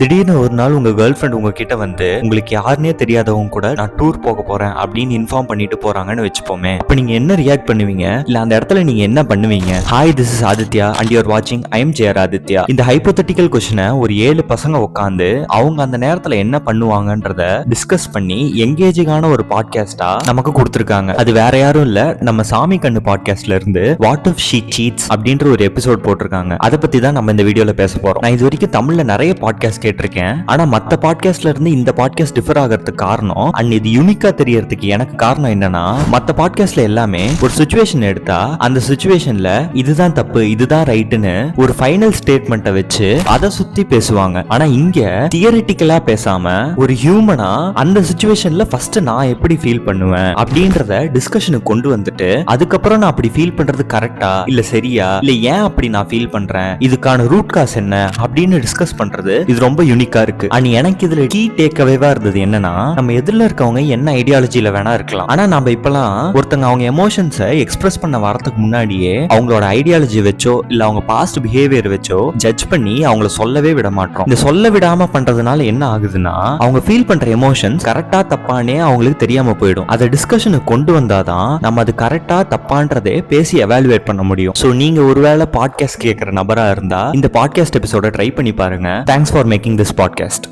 திடீர்னு ஒரு நாள் உங்க கேர்ள் ஃப்ரெண்ட் உங்ககிட்ட வந்து உங்களுக்கு யாருன்னே தெரியாதவங்க கூட நான் டூர் போக போறேன் அப்படின்னு இன்ஃபார்ம் பண்ணிட்டு போறாங்கன்னு வச்சுப்போமே. அப்ப நீங்க என்ன ரியாக்ட் பண்ணுவீங்க? இல்ல அந்த இடத்துல நீங்க என்ன பண்ணுவீங்க? Hi, this is Aditya and you are வாட்சிங் ஐ எம் ஜெயர் ஆதித்யா. இந்த ஹைப்போதெட்டிக்கல் கொஸ்டினை ஒரு 7 பசங்க உட்காந்து அவங்க அந்த நேரத்துல என்ன பண்ணுவாங்கன்றத டிஸ்கஸ் பண்ணி எங்கேஜிங்கான ஒரு பாட்காஸ்டா நமக்கு கொடுத்துருக்காங்க. அது வேற யாரும் இல்ல, நம்ம சாமி கண்ணு பாட்காஸ்ட்ல இருந்து வாட் இஃப் ஷீ சீட்ஸ் அப்படின்ற ஒரு எபிசோட் போட்டிருக்காங்க. அதை பத்தி தான் நம்ம இந்த வீடியோல பேச போறோம். நான் இது வரைக்கும் தமிழ்ல நிறைய பாட்காஸ்ட் கேட்டிருக்கேன். ஆனா மத்த பாட்காஸ்ட்ல இருந்து இந்த பாட்காஸ்ட் டிஃபர் ஆகிறதுக்கு காரணம் அண்ட் இது யூனிக்கா தெரியறதுக்கு எனக்கு காரணம் என்னன்னா, மத்த பாட்காஸ்ட்ல எல்லாமே ஒரு சிச்சுவேஷன் எடுத்தா அந்த சிச்சுவேஷன்ல இதுதான் தப்பு இதுதான் ரைட்னு ஒரு ஃபைனல் ஸ்டேட்மெண்ட்டை வச்சு அதை சுத்தி பேசுவாங்க. ஆனா இங்க தியரிட்டிக்கலா பேசாம ஒரு ஹியூமனா அந்த சிச்சுவேஷன்ல ஃபர்ஸ்ட் நான் எப்படி ஃபீல் பண்ணுவேன் அப்படின்றத டிஸ்கஷனுக்கு கொண்டு வந்துட்டு அதுக்கப்புறம் நான் அப்படி ஃபீல் பண்றது கரெக்டா இல்ல சரியா இல்ல ஏன் அப்படி நான் ஃபீல் பண்றேன் இதுக்கான ரூட் காஸ் என்ன அப்படின்னு டிஸ்கஸ் பண்றது இது ரொம்ப யூனிக்கா இருக்கு. அண்ட் எனக்கு இதுல கீ டேக் அவேவா இருந்தது என்னன்னா, நம்ம எதிரில இருக்கவங்க என்ன ஐடியாலஜில வேணா இருக்கலாம், ஆனா நம்ம இப்பெல்லாம் ஒருத்தங்க அவங்க எமோஷன்ஸை எக்ஸ்பிரஸ் பண்ண வரதுக்கு முன்னாடியே அவங்களோட ஐடியாலஜி வச்சோ இல்ல அவங்க பாஸ்ட் பிஹேவியர் வச்சோ ஜட்ஜ் பண்ணி அவங்கள சொல்லவே விட மாட்டோம். இந்த சொல்ல விடாம பண்றதுனால என்ன ஆகுதுன்னா, அவங்க ஃபீல் பண்ற எமோஷன்ஸ் கரெக்டா தப்பானே அவங்களுக்கு தெரியாம போயிடும். அதை டிஸ்கஷனுக்கு கொண்டு வந்தாதான் நம்ம அது கரெக்டா தப்பான்றதே பேசி எவாலுவேட் பண்ண முடியும். சோ நீங்க ஒருவேளை பாட்காஸ்ட் கேட்கிற நபரா இருந்தா இந்த பாட்காஸ்ட் எபிசோட ட்ரை பண்ணி பாருங்க. Thanks for making this podcast.